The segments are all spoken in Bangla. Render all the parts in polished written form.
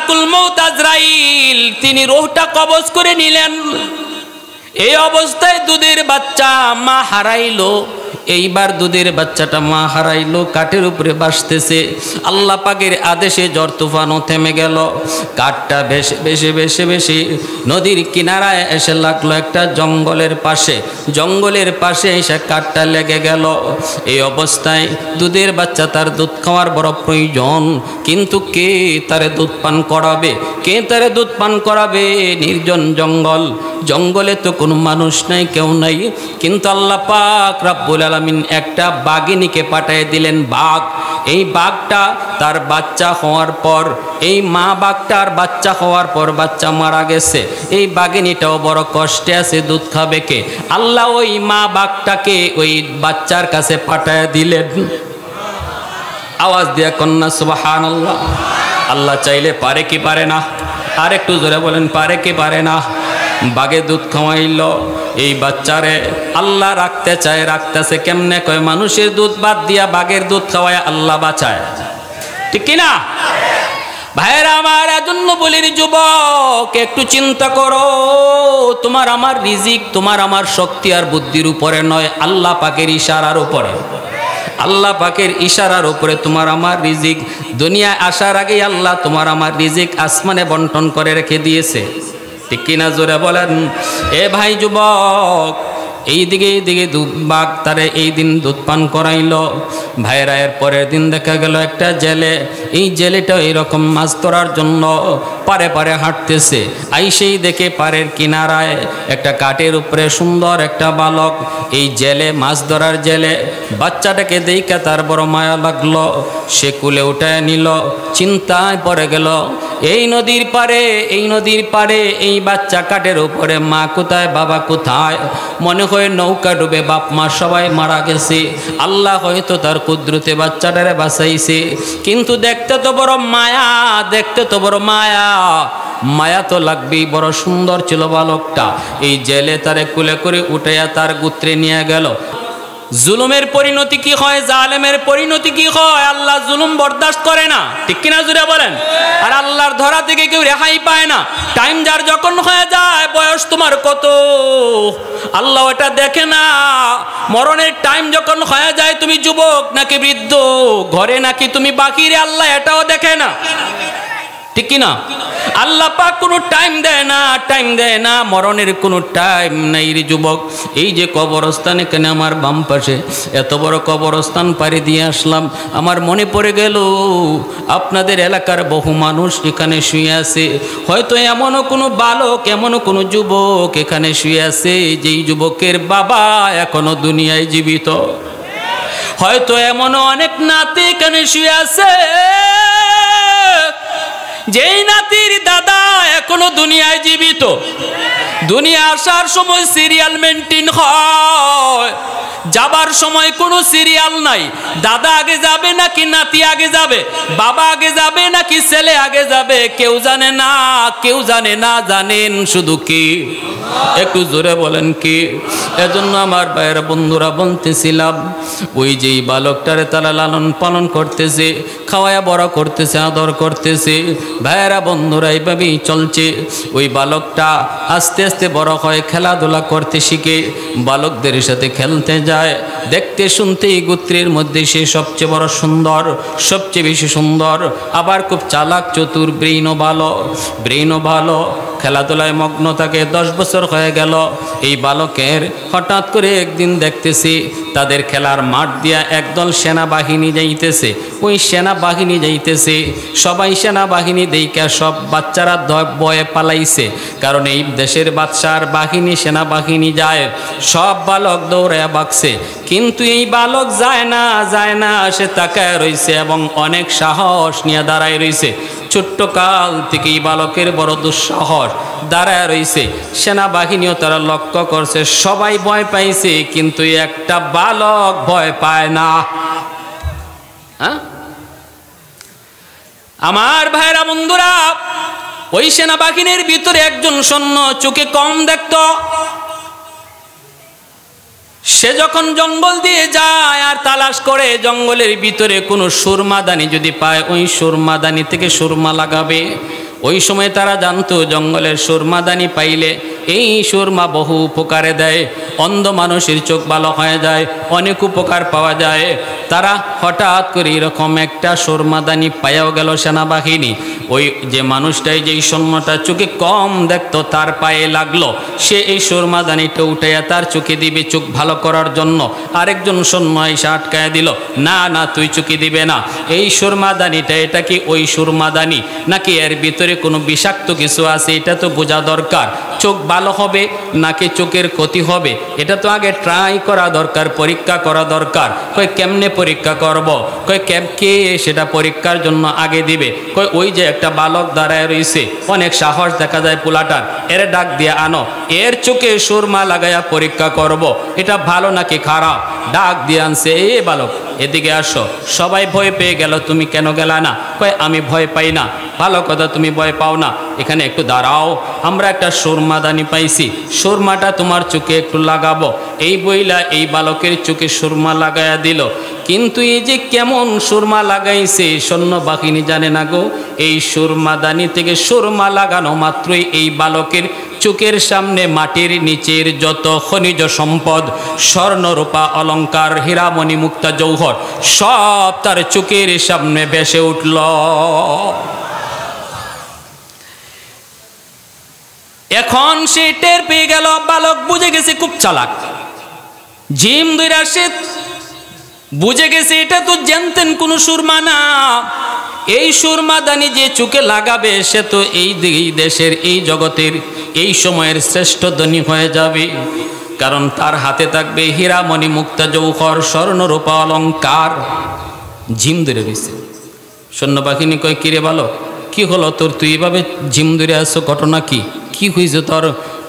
মালাকুল মউত আজরাইল তিনি রূহটা কবজ করে নিলেন। এই অবস্থায় দুধের বাচ্চা মা হারাইলো। এইবার দুধের বাচ্চাটা মা হারাইলো, কাঠের উপরে ভাসতেছে। আল্লাহ পাকের আদেশে ঝড় তুফানও থেমে গেল। কাঠটা ভেসে ভেসে ভেসে ভেসে নদীর কিনারায় এসে লাগলো একটা জঙ্গলের পাশে। জঙ্গলের পাশে এসে কাঠটা লেগে গেল। এই অবস্থায় দুধের বাচ্চা, তার দুধ খাওয়ার বড় প্রয়োজন, কিন্তু কে তারে দুধ পান করাবে? কে তারে দুধ পান করাবে? নির্জন জঙ্গল, জঙ্গলে তো কোনো মানুষ নাই, কেউ নাই। কিন্তু আল্লাহ পাক রব্বুল আলামিন একটা বাঘিনীকে পাঠিয়ে দিলেন, বাঘ। এই বাঘটা তার বাচ্চা হওয়ার পর, এই মা বাঘটার বাচ্চা হওয়ার পর বাচ্চা মারা গেছে। এই বাঘিনীটাও বড় কষ্টে আছে, দুধ খাবে কে? আল্লাহ ওই মা বাঘটাকে ওই বাচ্চার কাছে পাঠিয়ে দিলেন। আওয়াজ দিয়া কন্যা সুবহানাল্লাহ। আল্লাহ চাইলে পারে কি পারে না? আর একটু জোরে বলেন, পারে কি পারে না? বাঘে দুধ খাওয়াইল এই বাচ্চারে। আল্লাহ রাখতে চায়, রাখতেছে কেমনে? কয় মানুষের দুধ বাদ দিয়া বাঘের দুধ খাওয়ায় আল্লাহ বাঁচায়, ঠিক কিনা ভাইয়েরা আমার? এজন্য বলি যুবক, একটু চিন্তা করো। তোমার আমার রিজিক তোমার আমার শক্তি আর বুদ্ধির উপরে নয়, আল্লাহ পাকের ইশারার উপরে। আল্লাহ পাকের ইশারার উপরে তোমার আমার রিজিক। দুনিয়ায় আসার আগেই আল্লাহ তোমার আমার রিজিক আসমানে বন্টন করে রেখে দিয়েছে, ঠিক কিনা জোরে বলেন? এ ভাই যুবক, এইদিকে বাঘ তারে এই দিন দুধ পান করাইল। ভাইরা এর পরের দিন দেখা গেল একটা জেলে, এই জেলেটা এইরকম মাছ ধরার জন্য পারে পারে হাঁটতেছে। আইসেই দেখে পাড়ের কিনারায় একটা কাঠের উপরে সুন্দর একটা বালক। এই জেলে, মাছ ধরার জেলে, বাচ্চাটাকে দেখে তার বড় মায়া লাগলো। সে কুলে উঠায় নিল, চিন্তায় পড়ে গেল। এই নদীর পারে, এই নদীর পারে এই বাচ্চা কাঠের উপরে, মা কোথায়, বাবা কোথায়? মনে হয় নৌকা ডুবে বাপ মা সবাই মারা গেছে। আল্লাহ হয়তো তার কুদরতে বাচ্চাটারে বাঁচাইছে, কিন্তু দেখতে তো বড় মায়া, দেখতে তো বড় মায়া। মায়া তো লাগবেই, বড় সুন্দর ছিল বালকটা। এই জেলে তারে কুলে করে উঠাইয়া তার গোত্রে নিয়ে গেল। জুলুমের পরিণতি কি হয়, জালেমের পরিণতি কি হয়? আল্লাহ জুলুম বরদাস্ত করে না, ঠিক কিনা জুড়ে বলেন? আর আল্লাহর ধরা থেকে কেউ রেহাই পায় না। টাইম যার যখন হয়ে যায়, বয়স তোমার কত আল্লাহ ওটা দেখে না। মরণের টাইম যখন হয়ে যায়, তুমি যুবক নাকি বৃদ্ধ, ঘরে নাকি তুমি বাকিরে, আল্লাহ এটাও দেখে না, ঠিক কিনা? আল্লাহ পাক কোনো টাইম দেয় না, টাইম দেয় না। মরণের কোনো টাইম নাই রে যুবক। এই যে কবরস্থান, এখানে আমার বাম পাশে এত বড় কবরস্থান পাড়ি দিয়ে আসলাম। আমার মনে পড়ে গেল আপনাদের এলাকার বহু মানুষ এখানে শুয়ে আছে। হয়তো এমনও কোনো বালক, এমনও কোনো যুবক এখানে শুয়ে আছে যেই যুবকের বাবা এখনো দুনিয়ায় জীবিত। হয়তো এমনও অনেক নাতি এখানে শুয়ে আছে যেই নাতির দাদা এখনো দুনিয়ায় জীবিত। দুনিয়া আসার সময় সিরিয়াল মেনটেন হয়, যাবার সময় কোনো সিরিয়াল নাই। দাদা আগে যাবে নাকি নাতি আগে যাবে, বাবা আগে যাবে নাকি ছেলে আগে যাবে, কেউ জানে না, কেউ জানে না। জানেন শুধু কি? একটু জোরে বলেন কি? এজন্য আমার ভাইয়েরা বন্ধুরা বলতেছিলাম, ওই যেই বালকটারে তারা লালন পালন করতেছে, খাওয়ায়া বড় করতেছে, আদর করতেছে। ভাইয়েরা বন্ধুরা এইভাবেই চলছে। ওই বালকটা আস্তে আস্তে বড় হয়, খেলাধুলা করতে শিখে, বালকদের সাথে খেলতে যায়। দেখতে শুনতে এই গোত্রের মধ্যে সে সবচেয়ে বড় সুন্দর, সবচেয়ে বেশি সুন্দর, আবার খুব চালাক, চতুর, ব্রেইনও ভালো, খেলাধুলায় মগ্ন থাকে। 10 বছর হয়ে গেল এই বালকের। হঠাৎ করে একদিন দেখতেছি তাদের খেলার মাঠ দিয়া একদল সেনাবাহিনী যাইতেছে। ওই সেনাবাহিনী যাইতেছে, সবাই সেনাবাহিনী দেইকা সব বাচ্চারা ভয়ে পালাইছে। কারণ এই দেশের বাদশার বাহিনী, সেনাবাহিনী যায়, সব বালক দৌড়ায় বাগছে। কিন্তু এই বালক যায় না, সে তাকায় রইছে এবং অনেক সাহস নিয়ে দাঁড়ায় রইছে। ছোট্ট কাল থেকে এই বালকের বড় দুঃসাহস, দাঁড়ায় রইছে। সেনাবাহিনীও তারা লক্ষ্য করছে, সবাই ভয় পাইছে, কিন্তু একটা বালক ভয় পায় না। হ্যাঁ আমার ভাইরা বন্ধুরা, ওই সেনাবাহিনীর ভিতরে একজন সৈন্য চোখে কম দেখত। সে যখন জঙ্গল দিয়ে যায় আর তালাশ করে জঙ্গলের ভিতরে কোনো সুরমাদানি যদি পায়, ওই সুরমাদানি থেকে সুরমা লাগাবে। ওই সময় তারা জানতো জঙ্গলের সুরমাদানি পাইলে এই সুরমা বহু উপকারে দেয়, অন্ধ মানুষের চোখ ভালো হয়ে যায়, অনেক উপকার পাওয়া যায়। তারা হঠাৎ করে এরকম একটা সুরমাদানি পাইয়াও গেল সেনাবাহিনী। ওই যে মানুষটাই যেই স্বর্ণটা চোখে কম দেখতো তার পায়ে লাগলো, সে এই সুরমাদানিটা উঠাইয়া তার চোখে দিবে চোখ ভালো করার জন্য। আরেকজন স্বর্ণ এসে আটকায় দিল, না না তুই চোখে দিবে না, এই সুরমাদানিটা এটা কি ওই সুরমাদানি নাকি এর ভিতরে কোনো বিষাক্ত কিছু আছে এটা তো বোঝা দরকার। চোখ ভালো হবে নাকি চোখের ক্ষতি হবে এটা তো আগে ট্রাই করা দরকার, পরীক্ষা করা দরকার। কই কেমনে পরীক্ষা করব? কই কে সেটা পরীক্ষার জন্য আগে দিবে? কই ওই যে একটা বালক দাঁড়ায় রয়েছে, অনেক সাহস দেখা যায় পোলাটার, এর ডাক দিয়ে আনো, এর চোখে সুরমা লাগাইয়া পরীক্ষা করব এটা ভালো নাকি খারাপ। ডাক দিয়ে আনছে, এ বালক এদিকে আসো। সবাই ভয় পেয়ে গেল, তুমি কেন গেলা না? কয় আমি ভয় পাই না। ভালো কথা, তুমি ভয় পাও না, এখানে একটু দাঁড়াও, আমরা একটা সুরমাদানি পাইছি, সুরমাটা তোমার চোখে একটু লাগাবো। এই বইলা এই বালকের চোখে সুরমা লাগাইয়া দিল। কিন্তু এই যে কেমন সুরমা লাগাইছে সৈন্যবাহিনী জানে না গো। এই সুরমাদানি থেকে সুরমা লাগানো মাত্রই এই বালকের চোখের সামনে মাটির নিচের যত খনিজ সম্পদ, স্বর্ণ রূপা অলংকার, হীরামণি মুক্তা জৌহর সব তার চোখের সামনে ভেসে উঠল। এখন সে টের পেয়ে গেল, বালক বুঝে গেছে খুব চালাক, জিম ধরে সে বুঝে গেছে এটা তো জানতেন কোন সুরমা না। এই সুরমাদানি যে চোখে লাগাবে সে তো এই দেশের এই জগতের এই সময়ের শ্রেষ্ঠ ধনী হয়ে যাবে, কারণ তার হাতে থাকবে হীরামণি মুক্তা জৌহর স্বর্ণ রূপা অলংকার। জিম ধরে রয়েছে। সৈন্যবাহিনী কয়, কিরে বালক কি হলো তোর, তুই এভাবে জিম ধরে আসছো, ঘটনা কি, কি হয়েছে তোর?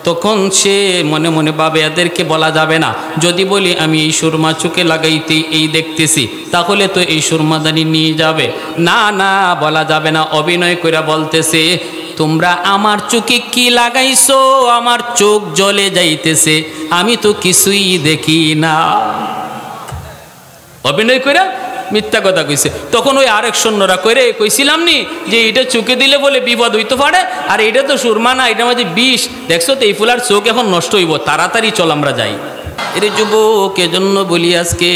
তখন সে মনে মনে ভাবে এদেরকে বলা যাবে না, যদি বলি আমি এই সুরমা চোখে লাগাইতে এই দেখতেছি তাহলে তো এই সুরমাদানি নিয়ে যাবে। না না বলা যাবে না, অভিনয় করে বলতেছে, তোমরা আমার চোখে কি লাগাইছো, আমার চোখ জ্বলে যাইতেছে, আমি তো কিছুই দেখি না। অভিনয় করে মিথ্যা কথা কইছে। তখন ওই আরেক সৈন্যরা কইরে কইছিলাম নি যে এটা চোখে দিলে বলে বিপদ হইতে পারে, আর এটা তো সুরমা না, এটার মধ্যে বিষ, দেখছো তো এই ফুলার চোখ এখন নষ্ট হইব, তাড়াতাড়ি চল আমরা যাই। এর যুবক এজন্য বলি আজকে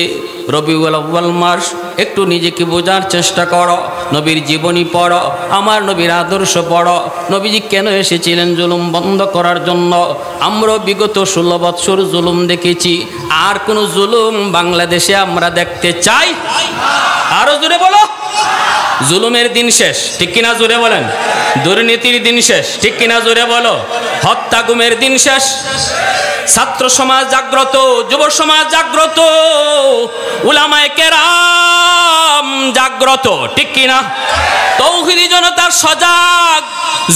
রবিউল আউয়াল মাস, একটু নিজেকে বোঝার চেষ্টা করো, নবীর জীবনী পড়ো, আমার নবীর আদর্শ পড়ো। নবীজি কেন এসেছিলেন জুলুম বন্ধ করার জন্য। আমরা বিগত 16 বৎসর জুলুম দেখেছি, আর কোন জুলুম বাংলাদেশে আমরা দেখতে চাই? আরো জোরে বলো, জুলুমের দিন শেষ, ঠিক কিনা জোরে বলেন? দুর্নীতির দিন শেষ, ঠিক কিনা জোরে বলো? হত্যা গুমের দিন শেষ। ছাত্র সমাজ জাগ্রত, যুব সমাজ জাগ্রত, উলামায়ে কেরাম জাগ্রত, ঠিক কিনা? তৌহিদি জনতা সজাগ।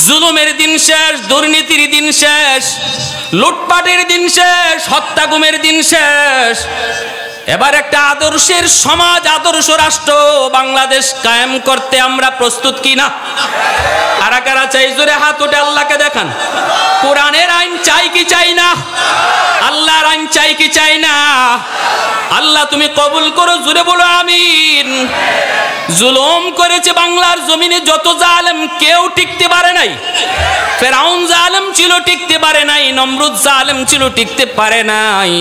জুলুমের দিন শেষ, দুর্নীতির দিন শেষ, লুটপাটের দিন শেষ, হত্যা গুমের দিন শেষ। এবার একটা আদর্শের সমাজ, আদর্শ রাষ্ট্র বাংলাদেশ কায়েম করতে আমরা প্রস্তুত কিনা? কারা কারা চাই জোরে হাত উঠে আল্লাহকে দেখান। কোরআনের আইন চাই কি চাই না? আল্লাহর আইন চাই কি চাই না? আল্লাহ তুমি কবুল করো, জোরে বলো আমিন। জুলুম করেছে বাংলার জমিনে যত জালেম, কেউ টিকতে পারে নাই। ফেরাউন জালেম ছিল, টিকতে পারে নাই। নমরুদ জালেম ছিল, টিকতে পারে নাই।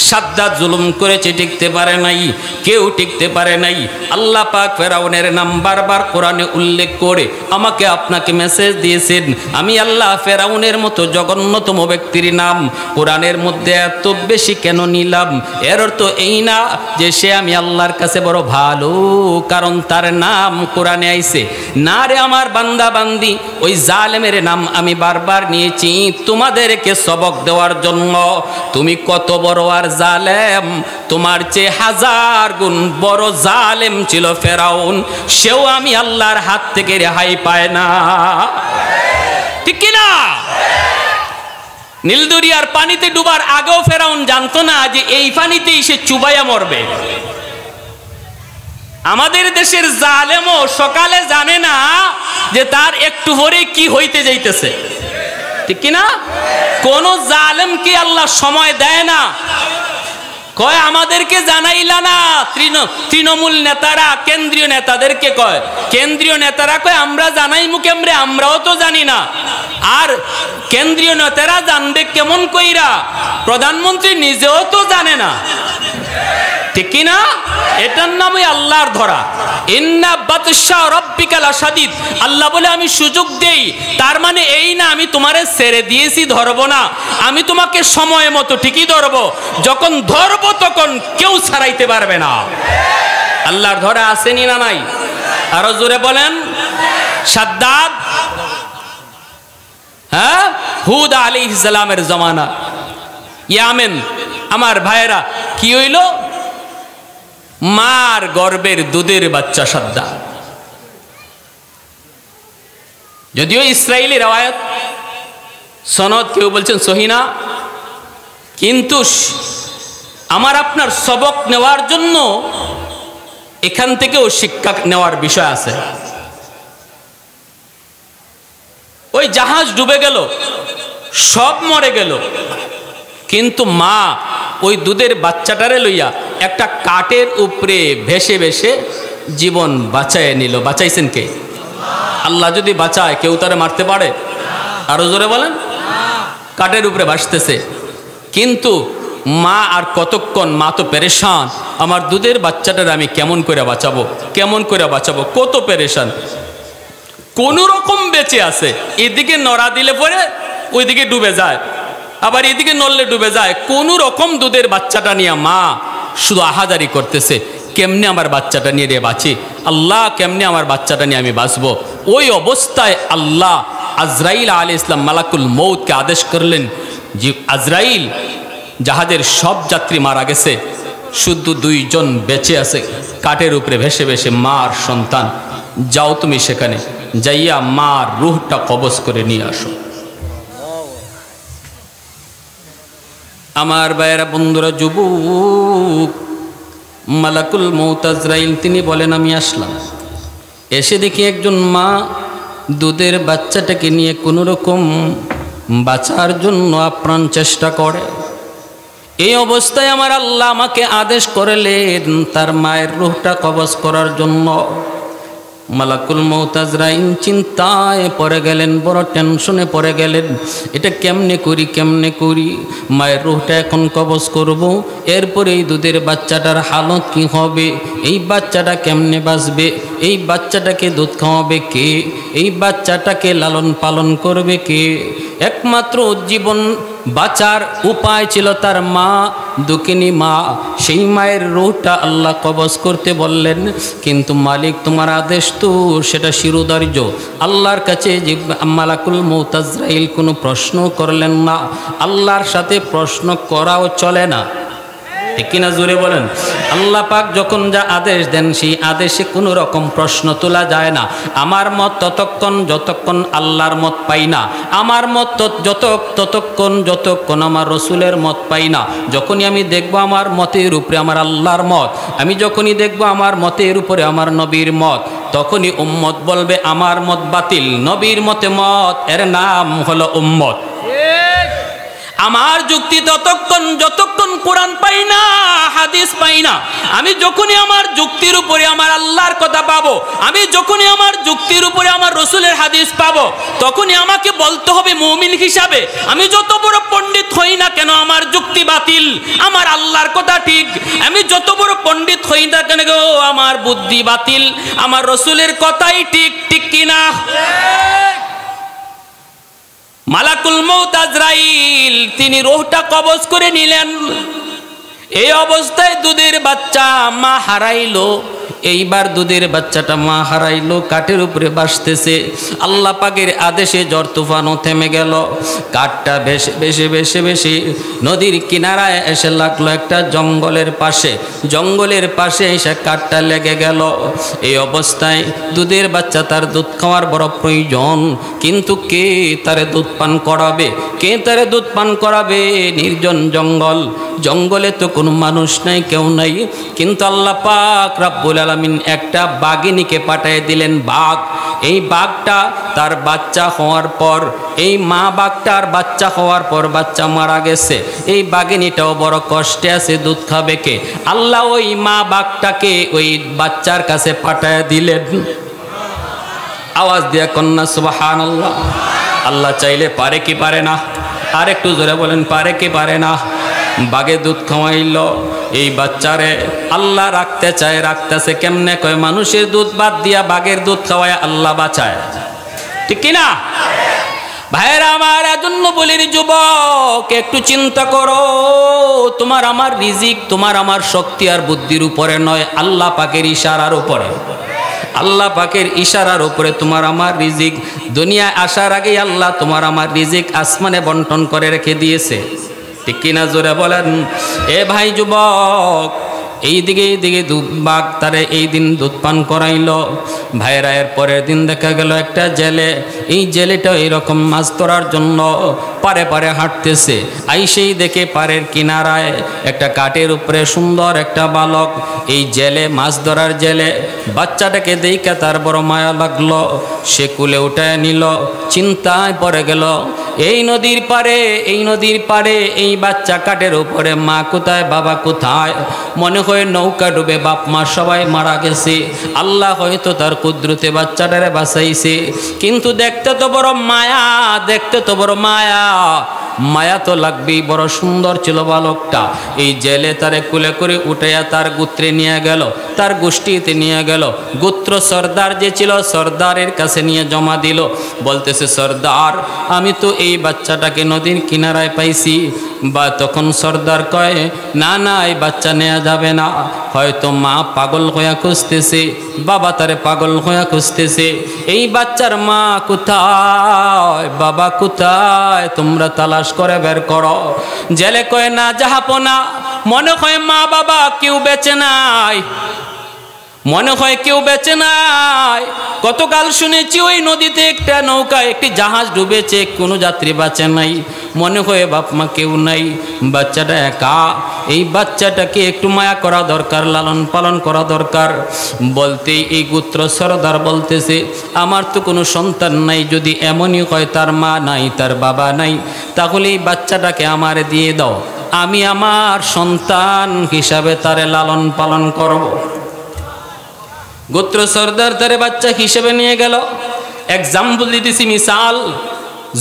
সাদ্দাত জুলুম করেছে, টিকতে পারে নাই। কেউ টিকতে পারে নাই। আল্লাহ পাক ফেরাউনের নাম বারবার কোরআনে উল্লেখ করে আমাকে আপনাকে মেসেজ দিয়েছেন। আমি আল্লাহ ফেরাউনের মতো জঘন্যতম ব্যক্তির নাম কোরআনের মধ্যে এত বেশি কেন নিলাম? এর অর্থ এই না যে সে আমি আল্লাহর কাছে বড় ভালো, কারণ তার নাম কোরআনে আইছে। না রে আমার বান্দা বান্দি, ওই জালেমের নাম আমি বারবার নিয়েছি তোমাদেরকে সবক দেওয়ার জন্য। তুমি কত বড় আর জালেম, তোমার চেয়ে 1000 গুণ বড় জালেম ছিল ফেরাউন, সেও আমি আল্লাহর হাত থেকে রেহাই পায় না, ঠিক কিনা? নীলদরিয়ার পানিতে ডুবার আগেও ফেরাউন জানতো না যে এই পানিতেই সে চুবাইয়া মরবে। আমাদের দেশের জালেমও সকালে জানে না যে তার একটু পরে কি হইতে যাইতেছে, ঠিক কিনা? কোন জালেম কি আল্লাহ সময় দেয় না? কয় আমাদেরকে জানাইলা না। তৃণমূল নেতারা কেন্দ্রীয় নেতাদেরকে কয়, কেন্দ্রীয় নেতারা কয় আমরা জানাইমু কেমরে, আমরাও তো জানি না। আর কেন্দ্রীয় নেতারা জানবে কেমন কইরা? প্রধানমন্ত্রী নিজেও তো জানে না, ঠিক কি না? এটার নামই আল্লাহর ধরা। ইন্না বাতশা রাব্বিকা লাশাদীদ। আল্লাহ বলে আমি সুযোগ দেই, তার মানে এই না আমি তোমারে ছেড়ে দিয়েছি ধরবো না, আমি তোমাকে সময় মতো ঠিকই ধরবো। যখন ধরবো তখন কেউ ছাড়াইতে পারবে না। আল্লাহর ধরা আসেনি না নাই? আরো জোরে বলেন। সাদ্দাদ, হ্যাঁ, হুদ আলাইহিস সালামের জামানা, ইয়ামেন। আমার ভাইয়েরা, কি হইল? মার গর্ভের দুধের বাচ্চা সাদ্দাদ। যদিও ইসরায়েলি রওয়ায়াত সনদ, কেউ বলছেন সহিনা, কিন্তু আমার আপনার সবক নেওয়ার জন্য এখান থেকেও শিক্ষা নেওয়ার বিষয় আছে। ওই জাহাজ ডুবে গেল, সব মরে গেল, কিন্তু মা ওই দুধের বাচ্চাটারে লইয়া একটা কাঠের উপরে ভেসে ভেসে জীবন বাঁচায় নিল। বাঁচাইছেন কে? আল্লাহ যদি বাঁচায়, কেউ তারে মারতে পারে? আরো জোরে বলেন। কাঠের উপরে ভাসতেছে, কিন্তু মা আর কতক্ষণ, মা তো পেরেশান, আমার দুধের বাচ্চাটারে আমি কেমন করে বাঁচাবো, কেমন করে বাঁচাবো, কত পেরেশান। কোন রকম বেঁচে আছে, এদিকে নড়া দিলে পরে ওইদিকে ডুবে যায়, আবার এদিকে নড়লে ডুবে যায়। কোন রকম দুধের বাচ্চাটা নিয়ে মা শুধু আহাজারি করতেছে, কেমনে আমার বাচ্চাটা নিয়ে রে বাঁচি, আল্লাহ কেমনে আমার বাচ্চাটা নিয়ে আমি বাঁচবো। ওই অবস্থায় আল্লাহ আজরাইল আলাইহিস সালাম মালাকুল মউতকে আদেশ করলেন যে আজরাইল, জাহাজের সব যাত্রী মারা গেছে, শুধু দুইজন বেঁচে আছে কাঠের উপরে ভেসে ভেসে, মার সন্তান। যাও তুমি সেখানে যাইয়া মার রূহটা কবজ করে নিয়ে আসো। আমার ভাইয়েরা, বন্ধুরা, যুবক, মালাকুল মউত আজরাইল তিনি বলেন আমি আসলাম, এসে দেখি একজন মা দুধের বাচ্চাটাকে নিয়ে কোনো রকম বাঁচার জন্য আপ্রাণ চেষ্টা করে। এই অবস্থায় আমার আল্লাহ আমাকে আদেশ করলেন তার মায়ের রূহটা কবজ করার জন্য। মালাকুল মউত আজরাইল চিন্তায় পড়ে গেলেন, বড় টেনশনে পড়ে গেলেন। এটা কেমনে করি, কেমনে করি, মায়ের রূহটা এখন কবজ করব, এরপরে এই দুধের বাচ্চাটার হালত কি হবে, এই বাচ্চাটা কেমনে বাঁচবে, এই বাচ্চাটাকে দুধ খাওয়াবে কে, এই বাচ্চাটাকে লালন পালন করবে কে। একমাত্র জীবন বাঁচার উপায় ছিল তার মা, দুঃখিনী মা। সেই মায়ের রূহটা আল্লাহ কবজ করতে বললেন, কিন্তু মালিক তোমার আদেশ তো সেটা শিরোধার্য। আল্লাহর কাছে যে মালাকুল মউত আজরাইল কোনো প্রশ্ন করলেন না, আল্লাহর সাথে প্রশ্ন করাও চলে না, ঠিক কিনা জোরে বলেন। আল্লাহ পাক যখন যা আদেশ দেন সেই আদেশে কোনো রকম প্রশ্ন তোলা যায় না। আমার মত ততক্ষণ যতক্ষণ আল্লাহর মত পাই না, আমার মত যতক্ষণ আমার রসুলের মত পাই না। যখনই আমি দেখব আমার মতের উপরে আমার আল্লাহর মত, আমি যখনই দেখব আমার মতের উপরে আমার নবীর মত, তখনই উম্মত বলবে আমার মত বাতিল, নবীর মতে মত, এর নাম হলো উম্মত। আমার যুক্তি যতক্ষণ কোরআন পাই না, হাদিস পাই না, আমি যখনই আমার যুক্তির উপরে আমার আল্লাহর কথা পাবো, আমি যখনই আমার যুক্তির উপরে আমার রসুলের হাদিস পাবো, তখনই আমাকে বলতে হবে মুমিন হিসাবে, আমি যত বড় পণ্ডিত হই না কেন আমার যুক্তি বাতিল, আমার আল্লাহর কথা ঠিক। আমি যত বড় পণ্ডিত হই না কেন আমার বুদ্ধি বাতিল, আমার রসুলের কথাই ঠিক, ঠিক কিনা? মালাকুল মউত আজরাইল তিনি রূহটা কবজ করে নিলেন। এই অবস্থায় দুধের বাচ্চা মা হারাইলো। এইবার দুধের বাচ্চাটা মা হারাইলো, কাঠের উপরে ভাসতেছে। আল্লাহ পাকের আদেশে ঝড় তুফানও থেমে গেল। কাঠটা ভেসে নদীর কিনারায় এসে লাগলো একটা জঙ্গলের পাশে। জঙ্গলের পাশে এসে কাঠটা লেগে গেল। এই অবস্থায় দুধের বাচ্চা, তার দুধ খাওয়ার বড় প্রয়োজন, কিন্তু কে তারে দুধ পান করাবে, কে তারে দুধ পান করাবে? নির্জন জঙ্গল, জঙ্গলে তো কোনো মানুষ নাই, কেউ নাই, কিন্তু আল্লাহ পাক রব্বুল আলামিন একটা বাঘিনীকে পাঠিয়ে দিলেন, বাঘ। এই বাঘটা তার বাচ্চা হওয়ার পর, এই মা বাঘটার বাচ্চা হওয়ার পর বাচ্চা মারা গেছে। এই বাঘিনীটাও বড় কষ্টে আছে, দুধ খাবে কে? আল্লাহ ওই মা বাঘটাকে ওই বাচ্চার কাছে পাঠিয়ে দিলেন। আওয়াজ দিয়া কন্যা সুবহানাল্লাহ। আল্লাহ চাইলে পারে কি পারে না? আর একটু জোরে বলেন, পারে কি পারে না? বাঘে দুধ খাওয়াইল, এই বাচ্চারে আল্লাহ রাখতে চায়, রাখতেছে কেমনে? কয় মানুষের দুধ বাদ দিয়া বাঘের দুধ খাওয়ায় আল্লাহ বাঁচায়, ঠিক কিনা ভাইয়েরা আমার? এজন্য বলির যুবক, একটু চিন্তা করো, তোমার আমার রিজিক তোমার আমার শক্তি আর বুদ্ধির উপরে নয়, আল্লাহ পাকের ইশারার উপরে। আল্লাহ পাকের ইশারার উপরে তোমার আমার রিজিক। দুনিয়ায় আসার আগেই আল্লাহ তোমার আমার রিজিক আসমানে বন্টন করে রেখে দিয়েছে, ঠিক কিনা জোরে বলেন? এ ভাই যুবক, এইদিকে বাঘ তারে এই দিন দুধ পান করাইল। ভাইরা এর পরের দিন দেখা গেল একটা জেলে, এই জেলেটা এইরকম মাছ ধরার জন্য পারে পারে হাঁটতেছে। আইসেই দেখে পাড়ের কিনারায় একটা কাঠের উপরে সুন্দর একটা বালক। এই জেলে, মাছ ধরার জেলে, বাচ্চাটাকে দেখে তার বড় মায়া লাগলো, সে কুলে উঠায় নিল। চিন্তায় পড়ে গেল, এই নদীর পারে, এই নদীর পারে এই বাচ্চা কাঠের উপরে, মা কোথায় বাবা কোথায়? মনে হয় নৌকা ডুবে বাপ মা সবাই মারা গেছে। আল্লাহ হয়তো তার কুদরতে বাচ্চাটারে বাঁচাইছে, কিন্তু দেখতে তো বড় মায়া, দেখতে তো বড় মায়া, মায়া তো লাগবেই। বড় সুন্দর ছিল বালকটা। এই জেলে তারে কুলে করে উঠাইয়া তার গোত্রে নিয়ে গেল, তার গোষ্ঠীতে নিয়ে গেল। গোত্র সর্দার যে ছিল, সর্দারের কাছে নিয়ে জমা দিল। বলতেছে, সর্দার আমি তো এই বাচ্চাটাকে নদীর কিনারায় পাইছি। বা তখন সর্দার কয়, না না, এই বাচ্চা নেওয়া যাবে না, হয়তো মা পাগল হইয়া খুঁজতেছে, বাবা তারে পাগল হইয়া খুঁজতেছে। এই বাচ্চার মা কোথায়, বাবা কোথায়, তোমরা তালাশ করে বের করো। জেলে কয়, না জাহাপনা, মনে হয় মা বাবা কেউ বেঁচে নাই, মনে হয় কেউ বেঁচে নাই। গতকাল শুনেছি ওই নদীতে একটা নৌকা, একটি জাহাজ ডুবেছে, কোনো যাত্রী বাঁচে নাই, মনে হয় বাপ মা কেউ নাই, বাচ্চাটা একা। এই বাচ্চাটাকে একটু মায়া করা দরকার, লালন পালন করা দরকার। বলতেই এই গোত্র সরদার বলতেছে, আমার তো কোনো সন্তান নাই, যদি এমনই হয় তার মা নাই, তার বাবা নাই, তাহলে এই বাচ্চাটাকে আমারে দিয়ে দাও, আমি আমার সন্তান হিসাবে তারে লালন পালন করব। গোত্র সর্দার তারে বাচ্চা হিসেবে নিয়ে গেল। এক্সাম্পল দিতেছি, মিসাল।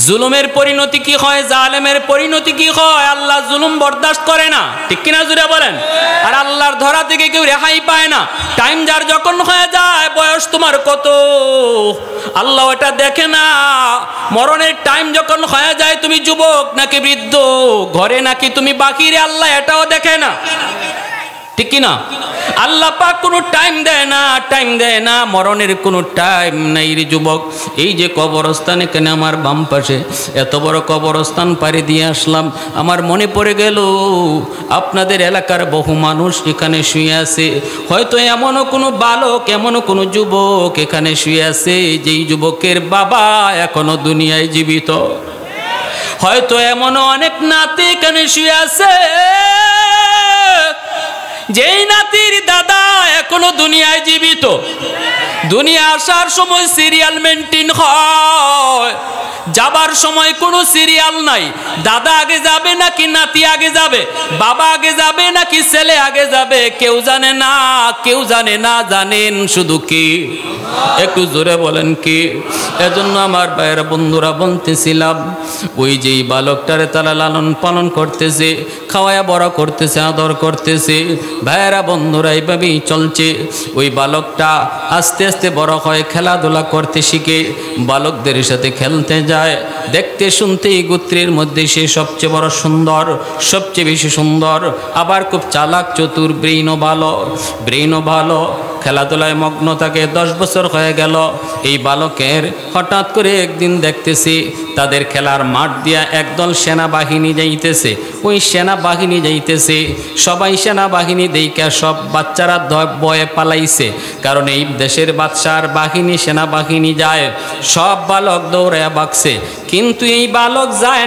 জুলুমের পরিণতি কি হয়, জালেমের পরিণতি কি হয়? আল্লাহ জুলুম বরদাস্ত করে না, ঠিক কিনা জুড়ে বলেন? আর আল্লাহর ধরা থেকে কেউ রেহাই পায় না। টাইম যার যখন হয়ে যায়, বয়স তোমার কত আল্লাহ এটা দেখে না। মরণের টাইম যখন হয়ে যায়, তুমি যুবক নাকি বৃদ্ধ, ঘরে নাকি তুমি বাকিরে, আল্লাহ এটাও দেখে না, ঠিক কিনা? আল্লাহ পাক কোনো টাইম দেয় না, টাইম দেয় না, মরণের কোনো টাইম নাই রে যুবক। এই যে কবরস্থান, এখানে আমার বাম পাশে এত বড় কবরস্থান পাড়ি দিয়ে আসলাম, আমার মনে পড়ে গেল আপনাদের এলাকার বহু মানুষ এখানে শুয়ে আছে। হয়তো এমনও কোনো বালক, এমনও কোনো যুবক এখানে শুয়ে আছে, যেই যুবকের বাবা এখনো দুনিয়ায় জীবিত। হয়তো এমনও অনেক নাতি এখানে শুয়ে আছে, যেই নাতির দাদা এখনো দুনিয়ায় জীবিত। দুনিয়া আসার সময় সিরিয়াল মেনটেন হয়, যাবার সময় কোনো সিরিয়াল নাই। দাদা আগে যাবে নাকি নাতি আগে যাবে, বাবা আগে যাবে নাকি ছেলে আগে যাবে, কেউ জানে না, কেউ জানে না। জানেন শুধু কি? একটু জোরে বলেন কি? এজন্য আমার ভাইয়েরা বন্ধুরা বলতেছিলাম, ওই যেই বালকটারে তারা লালন পালন করতেছে, খাওয়ায়া বড় করতেছে, আদর করতেছে, ভাইয়েরা বন্ধুরা এইভাবেই চলছে। ওই বালকটা আস্তে আস্তে বড় হয়, খেলাধুলা করতে শিখে, বালকদের সাথে খেলতে যায়, দেখতে শুনতে এই গোত্রের মধ্যে সে সবচেয়ে বড় সুন্দর, সবচেয়ে বেশি সুন্দর, আবার খুব চালাক চতুর, ব্রেইনও ভালো, খেলাধুলায় মগ্ন থাকে। 10 বছর হয়ে গেল এই বালকের। হঠাৎ করে একদিন দেখতেছি তাদের খেলার মাঠ দিয়া একদল সেনাবাহিনী যাইতেছে। ওই সেনাবাহিনী যাইতেছে, সবাই সেনাবাহিনী দেইকা সব বাচ্চারা ভয়ে পালাইছে, কারণ এই দেশের বাদশার বাহিনী, সেনাবাহিনী যায়, সব বালক দৌড়ায় বাকছে। কিন্তু এই বালক যায়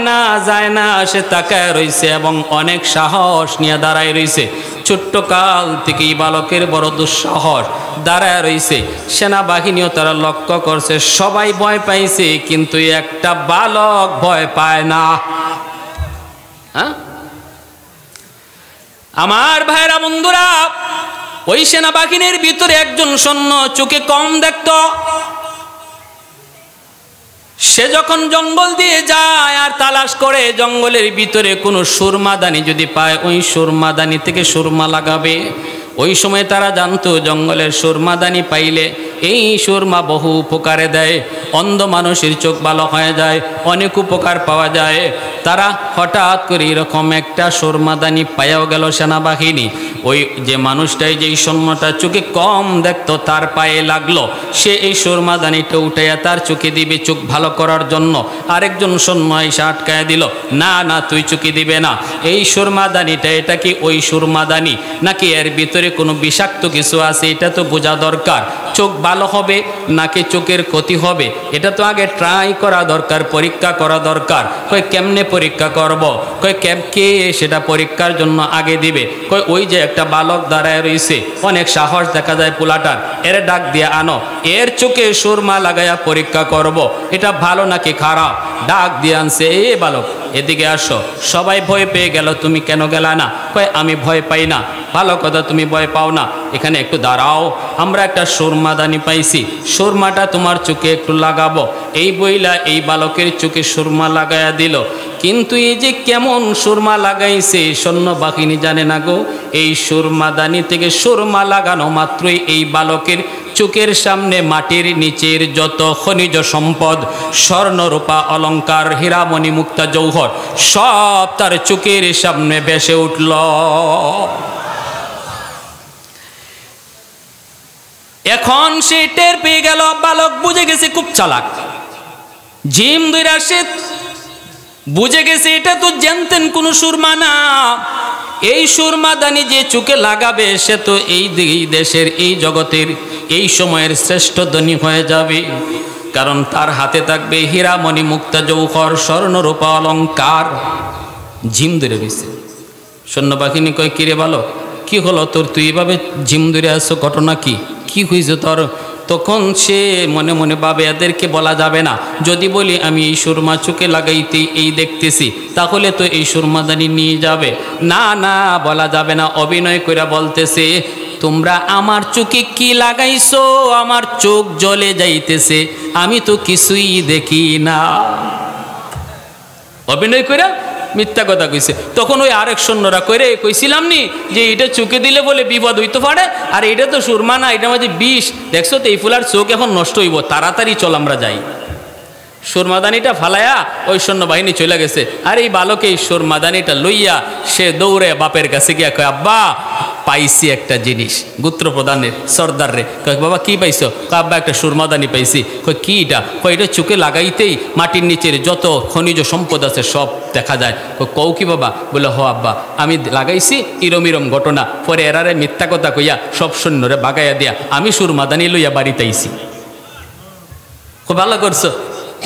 না, সে তাকায় রইছে এবং অনেক সাহস নিয়ে দাঁড়ায় রইছে। ছোট্ট কাল থেকেই বালকের বড় দুঃসাহস, দাঁড়ায় রইছে। সেনাবাহিনীও তারা লক্ষ্য করছে, সবাই ভয় পাইছে, কিন্তু একটা বালক ভয় পায় না। হ্যাঁ আমার ভাইরা বন্ধুরা, ওই সেনাবাহিনীর ভিতরে একজন সৈন্য চোখে কম দেখত। সে যখন জঙ্গল দিয়ে যায় আর তালাশ করে জঙ্গলের ভিতরে কোনো সুরমাদানি যদি পায়, ওই সুরমাদানি থেকে সুরমা লাগাবে। ওই সময় তারা জানতো জঙ্গলের সুরমাদানি পাইলে এই সুরমা বহু উপকারে দেয়, অন্ধ মানুষের চোখ ভালো হয়ে যায়, অনেক উপকার পাওয়া যায়। তারা হঠাৎ করে এরকম একটা সুরমাদানি পাইয়াও গেল সেনাবাহিনী। ওই যে মানুষটাই যেই সৈন্যটা চোখে কম দেখতো তার পায়ে লাগলো, সে এই সুরমাদানিটা উঠাইয়া তার চোখে দিবে চোখ ভালো করার জন্য। আরেকজন সৈন্য এসে আটকায় দিল, না না তুই চোখে দিবে না, এই সুরমাদানিটা এটা কি ওই সুরমাদানি নাকি এর ভিতরে কোনো বিষাক্ত কিছু আছে, এটা তো বোঝা দরকার। চোখ ভালো হবে নাকি চোখের ক্ষতি হবে এটা তো আগে ট্রাই করা দরকার, পরীক্ষা করা দরকার। কই কেমনে পরীক্ষা করব? কই কে সেটা পরীক্ষার জন্য আগে দিবে? কই ওই যে একটা বালক দাঁড়ায় রয়েছে, অনেক সাহস দেখা যায় পোলাটার, এর ডাক দিয়ে আনো, এর চোখে সুরমা লাগাইয়া পরীক্ষা করব এটা ভালো নাকি খারাপ। ডাক দিয়ে আনছে, এ বালক এদিকে আসো। সবাই ভয় পেয়ে গেল, তুমি কেন গেলা না? কয় আমি ভয় পাই না। ভালো কথা, তুমি ভয় পাও না, এখানে একটু দাঁড়াও, আমরা একটা সুরমাদানি পাইছি, সুরমাটা তোমার চোখে একটু লাগাবো। এই বইলা এই বালকের চোখে সুরমা লাগাইয়া দিল। কিন্তু এই যে কেমন সুরমা লাগাইছে সৈন্যবাহিনী জানে না গো। এই সুরমাদানি থেকে সুরমা লাগানো মাত্রই এই বালকের চোখের সামনে মাটির নিচের যত খনিজ সম্পদ, স্বর্ণ রূপা অলংকার, হীরামণি মুক্তা জৌহর, সব তার চোখের সামনে ভেসে উঠল। এখন সে টের পেয়ে গেল, বালক বুঝে গেছে খুব চালাক, জিম ধরে আসে বুঝে গেছে এটা তো জানতেন কোনো সুরমা না। এই সুরমাদানি যে চোখে লাগাবে সে তো এই দেশের এই জগতের এই সময়ের শ্রেষ্ঠ ধনী হয়ে যাবে, কারণ তার হাতে থাকবে হীরামণি মুক্তা জৌহর, স্বর্ণ রূপা অলংকার। জিম ধরে রয়েছে। সৈন্যবাহিনী কয়, কিরে বালক কি হলো তোর, তুই এভাবে জিম ধরে আসছো, ঘটনা কি, কি হয়েছে তোর? তখন সে মনে মনে ভাবে এদেরকে বলা যাবে না, যদি বলি আমি এই সুরমা চোখে লাগাইতে এই দেখতেছি তাহলে তো এই সুরমাদানি নিয়ে যাবে। না না বলা যাবে না, অভিনয় করে বলতেছে, তোমরা আমার চোখে কি লাগাইছো, আমার চোখ জ্বলে যাইতেছে, আমি তো কিছুই দেখি না। অভিনয় করে মিথ্যা কথা কইছে। তখন ওই আরেক সৈন্যরা কইরে, কইছিলাম নি যে এটা চোখে দিলে বলে বিপদ হইতে পারে, আর এটা তো সুরমা না, এটার মধ্যে বিষ, দেখছো তো এই ফুলার চোখ এখন নষ্ট হইব, তাড়াতাড়ি চল আমরা যাই। সুরমাদানিটা ফালায়া ওই সৈন্যবাহিনী চলে গেছে। আর এই বালকে এই সুরমাদানিটা লইয়া সে দৌড়ে বাপের কাছে গিয়া কয়, আব্বা পাইছি একটা জিনিস, গোত্র প্রধানের সর্দার রে। কয় বাবা কি পাইছো? কয় আব্বা একটা সুরমাদানি পাইছি। কয় কি এটা? কয় এটা চোখে লাগাইতেই মাটির নিচের যত খনিজ সম্পদ আছে সব দেখা যায়। কও কি বাবা? বলে হ আব্বা আমি লাগাইছি, ইরম ইরম ঘটনা। পরে এরারে মিথ্যা কথা কইয়া সব সৈন্যরে বাগাইয়া দিয়া আমি সুরমাদানি লইয়া বাড়িতে আইছি। খুব ভালো করছো,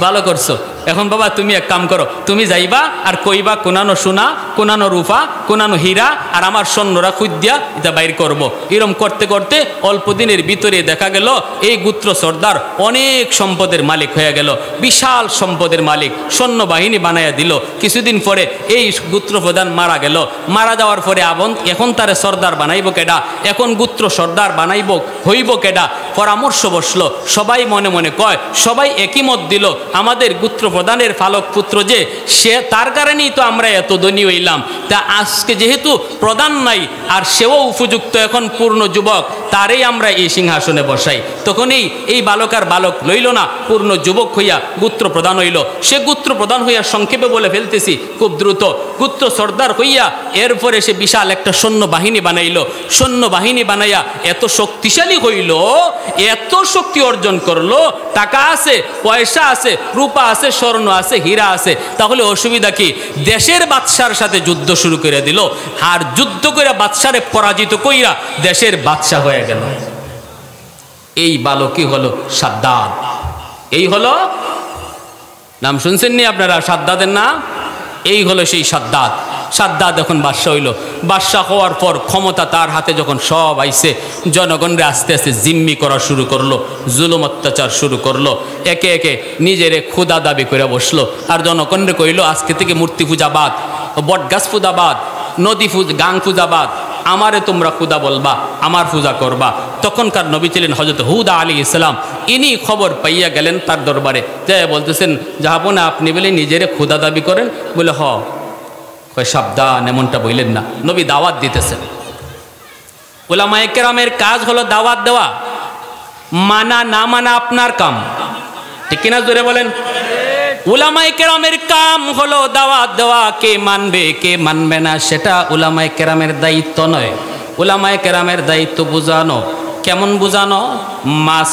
ভালো করছো। এখন বাবা তুমি এক কাম করো, তুমি যাইবা আর কইবা কোনানো সোনা, কোনানো রূপা, কোনানো হীরা, আর আমার সৈন্যরা খুঁজদিয়া এটা বাইর করব। এরম করতে করতে অল্প দিনের ভিতরে দেখা গেল এই গোত্র সর্দার অনেক সম্পদের মালিক হয়ে গেল, বিশাল সম্পদের মালিক, সৈন্যবাহিনী বানাইয়া দিল। কিছুদিন পরে এই গোত্র প্রধান মারা গেল। মারা যাওয়ার পরে এখন তারে সর্দার বানাইব কেডা, এখন গোত্র সর্দার বানাইব হইব কেডা? পরামর্শ বসলো, সবাই মনে মনে কয়, সবাই একই মত দিল, আমাদের গোত্র প্রধানের ফালক পুত্র যে সে, তার কারণেই তো আমরা এত ধনী হইলাম। তা আজকে যেহেতু প্রধান নাই আর সেও উপযুক্ত, এখন পূর্ণ যুবক, তারই আমরা এই সিংহাসনে বসাই। তখনই এই বালকার বালক লইল না, পূর্ণ যুবক হইয়া গোত্র প্রধান হইল। সে গোত্র প্রধান হইয়া সংক্ষেপে বলে ফেলতেছি খুব দ্রুত, গোত্র সর্দার হইয়া এরপরে সে বিশাল একটা সৈন্যবাহিনী বানাইল। সৈন্যবাহিনী বানাইয়া এত শক্তিশালী হইল, এত শক্তি অর্জন করলো, টাকা আছে, পয়সা আছে, রূপা আছে, স্বর্ণ আছে, হীরা আছে। তাহলে অসুবিধা কি? দেশের বাদশার সাথে যুদ্ধ শুরু করে দিল, আর যুদ্ধ করে বাদশারে পরাজিত কইরা দেশের বাদশা হয়ে গেল। এই বালকই হলো সাদ্দাদ। এই হলো, নাম শুনছেন নি আপনারা সাদ্দাদের নাম? এই হলো সেই সাদ্দাদ। সাদ্দাত এখন বাদশাহ হইল। বাদশাহ হওয়ার পর ক্ষমতা তার হাতে যখন সব আইছে, জনগণরে আস্তে আস্তে জিম্মি করা শুরু করলো, জুলুম অত্যাচার শুরু করলো, একে একে নিজেরে ক্ষুদা দাবি করে বসলো। আর জনগণরে কইল আজকে থেকে মূর্তি পূজা বাদ, বটগাছ পূজা বাদ, নদী গাং পূজা বাদ, আমারে তোমরা খুদা বলবা, আমার পূজা করবা। তখনকার নবী ছিলেন হযরত হুদ আলাইহিস সালাম। ইনি খবর পাইয়া গেলেন তার দরবারে, যে বলতেছেন যাহাবনা আপনি বলে নিজেরে খুদা দাবি করেন? বলে হ। কয় সাবধান, এমনটা বললেন না। নবী দাওয়াত দিতেছেন। উলামায়ে কেরামের কাজ হলো দাওয়াত দেওয়া, মানা না মানা আপনার কাম, ঠিক কিনা জোরে বলেন? উলামায়ে কেরামের কাম হলো দাওয়াত দেওয়া, কে মানবে কে মানবে না সেটা উলামায়ে কেরামের দায়িত্ব নয়। উলামায়ে কেরামের দায়িত্ব বুঝানো। কেমন বুঝানো? মাছ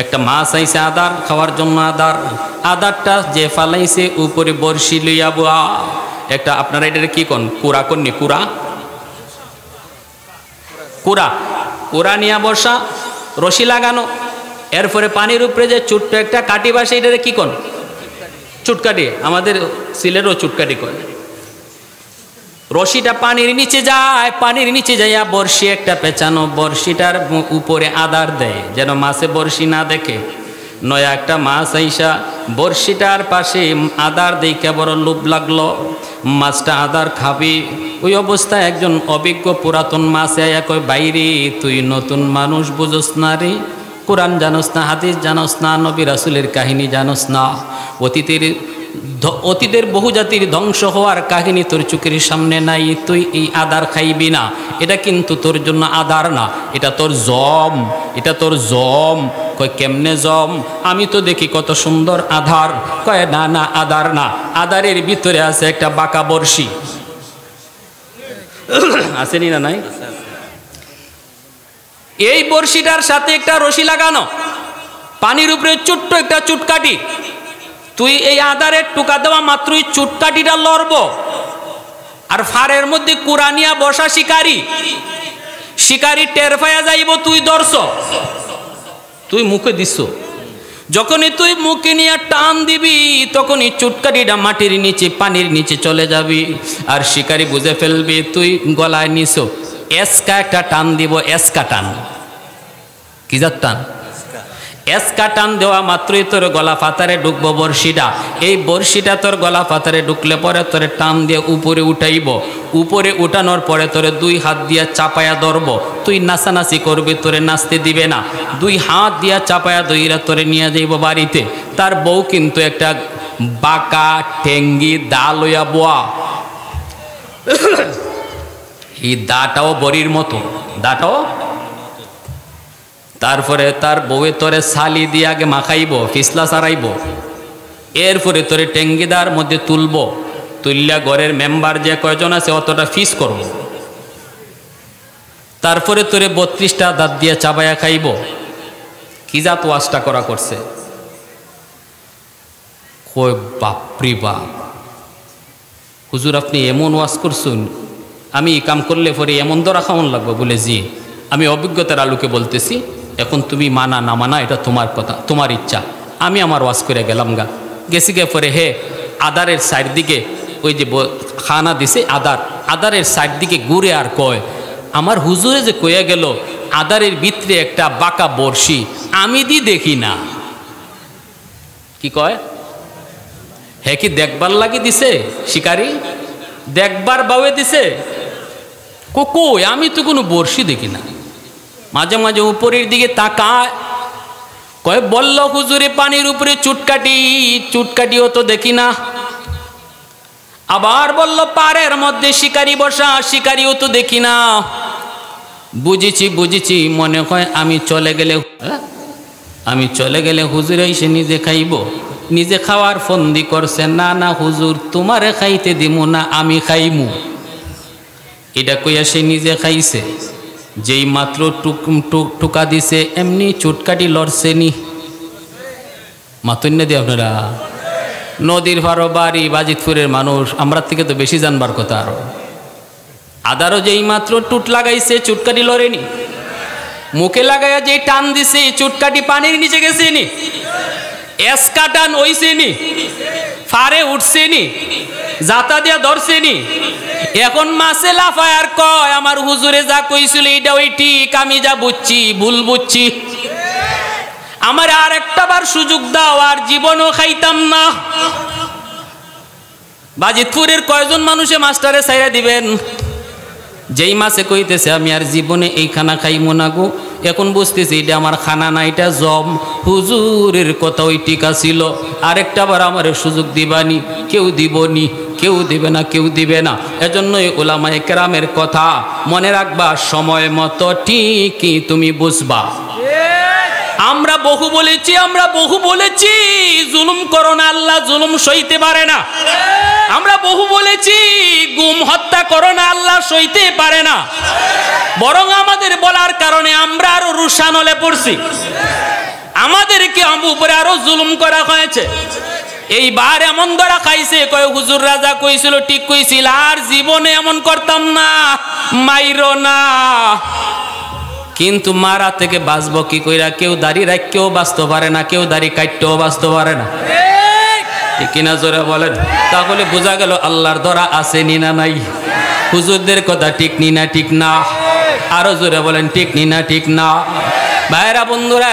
একটা মাছ আইছে আদার খাওয়ার জন্য, আদারটা যে ফালাইছে উপরে বর্ষি লইয়া বুয়া একটা, আপনারা এটা কি কোন কুড়া কন্যা, কুড়া নিয়া বর্ষা, রশি লাগানো, এরপরে পানির উপরে যে ছোট্ট একটা কাটি বাসে, এটারে কি কোন? চুটকাটি। আমাদের সিলেটও চুটকাটি করে। রশিটা পানির নিচে যায়, পানির নিচে যাইয়া বর্ষি একটা পেঁচানো, বর্ষিটার উপরে আদার দেয় যেন মাছে বর্ষি না দেখে। নয়া একটা মাছ আইসা বর্ষিটার পাশে আদার দেখে বড় লোভ লাগলো, মাছটা আদার খাবি। ওই অবস্থায় একজন অভিজ্ঞ পুরাতন মাছ আয়া কয়, বাইরে তুই নতুন মানুষ, বুঝোস না রে, কোরআন জানোস না, হাদিস জানোস না, নবী রাসূলের কাহিনী জানোস না, অতীতের বহু জাতির ধ্বংস হওয়ার কাহিনী তোর চোখের সামনে নাই, তুই এই আদার খাইবি না। এটা কিন্তু তোর জন্য আদার না, এটা তোর জম, এটা তোর জম। কয় কেমনে জম? আমি তো দেখি কত সুন্দর আধার। কয় না না, আদার না, আদারের ভিতরে আছে একটা বাঁকা বর্ষি। আসেনি না? নাই। এই বর্ষিটার সাথে একটা রশি লাগানো, পানির উপরে ছোট্ট একটা চুটকাটি। তুই এই আদারের টুকা দেওয়া মাত্রই চুটকাটিটা লড়ব, আর ফারের মধ্যে কুরানিয়া বসা শিকারি টের পাইয়া যাইব তুই দর্শ, তুই মুখে দিস। যখনই তুই মুখে নিয়ে টান দিবি, তখনই চুটকাটিটা মাটির নিচে পানির নিচে চলে যাবি, আর শিকারি বুঝে ফেলবি তুই গলায় নিস। এসকা একটা টান দিব, এসকা টান। কি যার টান? এসকা টান দেওয়া মাত্রই তোর গলা পাতারে ঢুকবো বর্ষিটা। এই বর্ষিটা তোর গলা পাতারে ঢুকলে পরে তোরে টান দিয়ে উপরে উঠাইব। উপরে উঠানোর পরে তোরে দুই হাত দিয়া চাপায়া ধরবো। তুই নাচানাচি করবি, তোরে নাচতে দিবে না। দুই হাত দিয়া চাপায়া দইরা তোরে নিয়ে যাইব বাড়িতে। তার বউ কিন্তু একটা বাঁকা ঠেঙ্গি দা লইয়া বোয়া। এই দাটাও বড়ির মতো, দাটাও। তারপরে তার বউয়ে তোরে সালি দিয়ে আগে মাখাইব, ফিসলা সারাইব, এরপরে তোরে টেঙ্গিদার মধ্যে তুলব, তুললা ঘরের মেম্বার যে কয়জন আছে অতটা ফিস করব। তারপরে তোরে 32টা দাঁত দিয়ে চাবাইয়া খাইব। কি জাত ওয়াজটা করা করছে? কই বাপরি বাপ, হুজুর আপনি এমন ওয়াজ করছুন, আমি কাম করলে পরে এমন দরা খাওয়ান লাগবে? বলে জি, আমি অভিজ্ঞতার আলোকে বলতেছি, এখন তুমি মানা না মানা এটা তোমার কথা, তোমার ইচ্ছা। আমি আমার ওয়াজ করে গেলাম গা। গেছি গে পরে হে আদারের সাইড দিকে ওই যে খানা দিছে আদারের সাইড দিকে ঘুরে আর কয়, আমার হুজুরে যে কয়ে গেল আদারের ভিতরে একটা বাঁকা বর্ষি, আমি দেখি না। কি কয়? হে কি দেখবার লাগি দিছে? শিকারি দেখবার বাউে দিছে? কই আমি তো কোনো বর্ষি দেখি না। মাঝে মাঝে উপরের দিকে তাকায়, কয় বলল হুজুরে পানির উপরে চুটকাটিও তো দেখি না। আবার বলল পাড়ের মধ্যে শিকারি বসা, শিকারিও তো দেখি না। বুঝেছি, মনে হয় আমি চলে গেলে হুজুর এসে নিজে খাইব। নিজে খাওয়ার ফন্দি করছে, না না হুজুর তোমারে খাইতে দিমু না, আমি খাইমু। এটা কইয়া সে নিজে খাইছে। যেই মাত্র টুকা দিছে এমনি চুটকাটি লড়ছে নি। মাতুন্যা দিয়ে আপনারা নদীর ভারো বাড়ি, বাজিতপুরের মানুষ, আমরা থেকে তো বেশি জানবার কথা। আরো আদারও যেই মাত্র টুট লাগাইছে চুটকাটি লড়েনি। মুখে লাগাইয়া যেই টান দিছে চুটকাটি পানির নিচে গেছে নি। এসকাটান ওইছেনি, ফারে উঠছেনি, জাতা দিয়া ধরছেনি। এখন মাসে লাফায় আর কয় আমার হুজুরে যা কইছিল এটা ওই ঠিক, আমি যা বুঝছি ভুল বুঝছি, আমার আর একটা বার সুযোগ দাও, আর জীবনও খাইতাম না। বাজিতপুরের কয়জন মানুষে মাস্টারে ছাইরা দিবেন? যেই মাসে কইতেছে আমি আর জীবনে এই খানা খাইমো না গো, এখন বুঝতেছি এটা আমার খানা না, এটা জম। হুজুরের কথা ওই টিকা ছিল, আরেকটা বার আমার সুযোগ দিবানি, কেউ দিবনি, কেউ দিবে না, কেউ দিবে না। এজন্যই উলামায়ে কেরামের কথা মনে রাখবা, সময় মতো ঠিকই তুমি বুঝবা। আমরা বহু বলেছি, আমরা বহু বলেছি জুলুম করো না, আল্লাহ জুলুম সইতে পারে না। আমরা বহু বলেছি গুম হত্যা করো না, আল্লাহ সইতে পারে না। বরং আমাদের বলার কারণে আমরা আরো রুশানলে পড়ছি, আমাদেরকে উপরে আরো জুলুম করা হয়েছে। এইবার এমন ধরা খাইছে, কয় হুজুর রাজা কইছিল ঠিক কইছিল, আর জীবনে এমন করতাম না, মাইরো না। কিন্তু মারা থেকে বাঁচবো কি কইরা? কেউ দাড়ি রাখতেও বাঁচতে পারে না, কেউ দাড়ি কাটতেও বাঁচতে পারে না, ঠিক কিনা জোরে বলেন। তাহলে বোঝা গেল আল্লাহর ধরা আছে নি না নাই? হুজুরদের কথা ঠিক নি না ঠিক না? আরো জোরে বলেন ঠিক নি না ঠিক না? ভাইরা বন্ধুরা,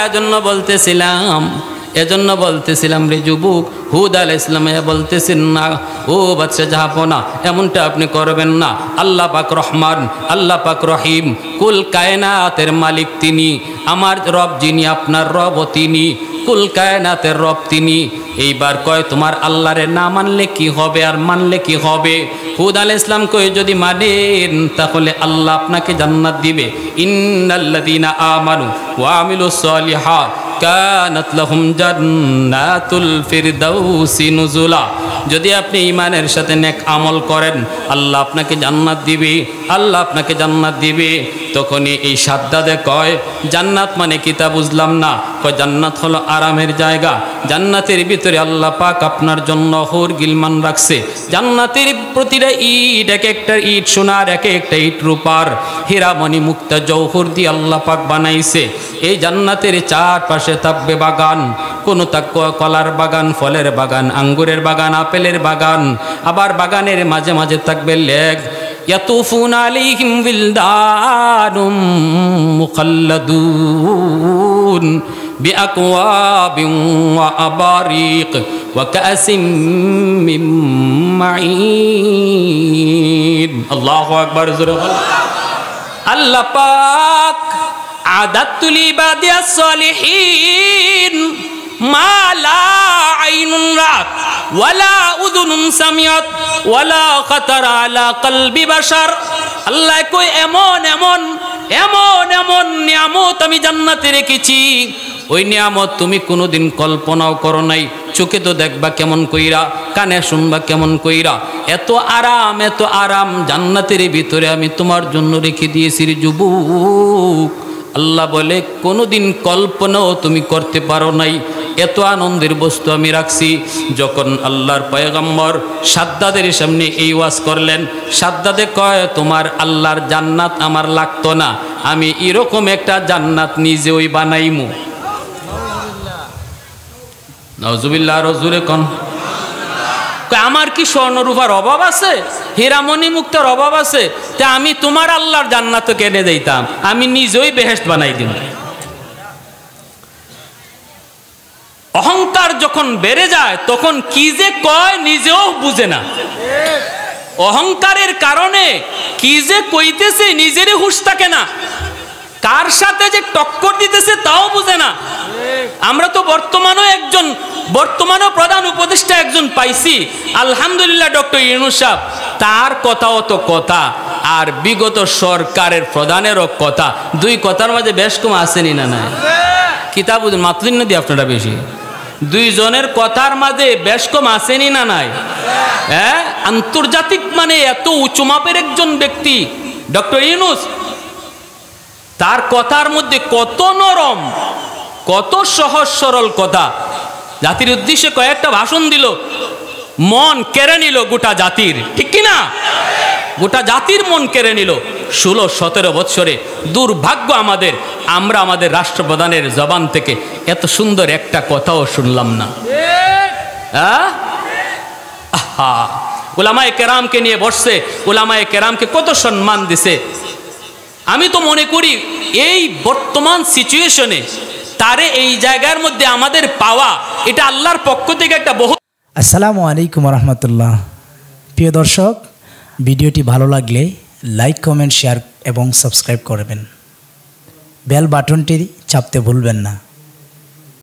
এজন্য বলতেছিলাম রে যুবক, হুদ আলাইহিস সালাম বলতেছেন না, ও বাদশা জাহাপনা এমনটা আপনি করবেন না। আল্লাহ পাক রহমান, আল্লাহ পাক রহিম, কুল কায়নাতের মালিক তিনি, আমার রব যিনি আপনার রব তিনি, কুল কায়নাতের রব তিনি। এইবার কয় তোমার আল্লাহরে না মানলে কি হবে, আর মানলে কি হবে? হুদ আলাইহিস সালাম কয় যদি মানেন তাহলে আল্লাহ আপনাকে জান্নাত দিবে। ইন্নাল্লাযীনা আমানু ওয়া আমিলুস সলিহাত কানাত লাহুম জান্নাতুল ফিরদাউসি নুজুলা। যদি আপনি ঈমানের সাথে নেক আমল করেন আল্লাহ আপনাকে জান্নাত দিবে, আল্লাহ আপনাকে জান্নাত দিবে। তখনই এই সাদ্দাদে কয় জান্নাত মানে কি তা বুঝলাম না। কয় জান্নাত হলো আরামের জায়গা, জান্নাতের ভিতরে আল্লাহ পাক আপনার জন্য হুর গিলমান রাখছে। জান্নাতের প্রতিটা ইট এক একটা ইট সোনার, এক একটা ইট রূপার, হীরামণি মুক্তা জৌহর দিয়ে আল্লাহ পাক বানাইছে। এই জান্নাতের চারপাশে থাকবে বাগান, কোনো কলার বাগান, ফলের বাগান, আঙ্গুরের বাগান, আপেলের বাগান। আবার বাগানের মাঝে মাঝে থাকবে লেক। ইয়াতুফুনা আলাইহিম বিলদানুম মুখাল্লাদুন বিআকওয়াবিন ওয়া আবারিক ওয়া কাসিম মিন মাঈন। আল্লাহু আকবার। আল্লাহ পাক আদাতু লিবাদিয়াস সালিহিন মা লা আইনুন রাত ওয়ালা উযুনুন সামিয়াত ওয়ালা খাতারা আলা কলবি বাশার। আল্লাহ কই এমন এমন এমন এমন নিয়ামত আমি জান্নাতে রেখেছি, ওই নিয়ামত তুমি কোনোদিন কল্পনাও করো নাই। চোখে তো দেখবা কেমন কইরা, কানে শুনবা কেমন কইরা। এত আরাম, এত আরাম জান্নাতের ভিতরে আমি তোমার জন্য রেখে দিয়েছি রে যুবক। আল্লাহ বলে কোনোদিন কল্পনাও তুমি করতে পারো নাই, এত আনন্দের বস্তু আমি রাখছি। যখন আল্লাহর পয়গম্বর সাদ্দাদের সামনে এই ওয়াজ করলেন, সাদ্দাদে কয় তোমার আল্লাহর জান্নাত আমার লাগতো না, আমি এরকম একটা জান্নাত নিজে ওই বানাইমু। নাউজুবিল্লাহ। রজুরে কোন আমার কি স্বর্ণরূপার অভাব আছে, হীরামণি মুক্তার অভাব আছে? তা আমি তোমার আল্লাহর জান্নাত কেনে দিতাম, আমি নিজেই বেহেশত বানাই দিব। অহংকার যখন বেড়ে যায় তখন কি যে কয় নিজেও বুঝে না। অহংকারের কারণে কি যে কইতেছে নিজেরই হুঁশ থাকে না, কার সাথে যে টক্কর দিতেছে তাও বুঝে না। আমরা তো বর্তমানেও প্রধান উপদেষ্টা একজন পাইছি, আলহামদুলিল্লাহ, ডক্টর ইউনূস সাহেব। তার কথাও তো কথা, আর বিগত সরকারের প্রধানেরও কথা, দুই কথার মাঝে বেশ কম আসেনি না নাই? কিতাব মাতলিন না দিয়ে আপনারা বেশি, দুইজনের কথার মাঝে বেশ কম আসেনি না নাই? হ্যাঁ, আন্তর্জাতিক মানে এত উঁচু মাপের একজন ব্যক্তি ডক্টর ইউনূস, তার কথার মধ্যে কত নরম, কত সহজ সরল কথা। জাতির উদ্দেশ্যে কয়েকটা ভাষণ দিল, মন কেড়ে নিল গোটা জাতির, ঠিক কিনা? গোটা জাতির মন কেড়ে নিল। 16-17 বছরে দুর্ভাগ্য আমাদের, আমরা আমাদের রাষ্ট্রপ্রধানের জবান থেকে এত সুন্দর একটা কথাও শুনলাম না। আহা, উলামায়ে কেরামকে নিয়ে বসছে, উলামায়ে কেরামকে কত সম্মান দিছে। আমি তো মনে করি এই বর্তমান সিচুয়েশনে তারে এই জায়গার মধ্যে আমাদের পাওয়া, এটা আল্লাহর পক্ষ থেকে একটা বহু। আসসালামু আলাইকুম রহমতুল্লাহ। প্রিয় দর্শক, ভিডিওটি ভালো লাগলে লাইক, কমেন্ট, শেয়ার এবং সাবস্ক্রাইব করবেন। বেল বাটনটি চাপতে ভুলবেন না।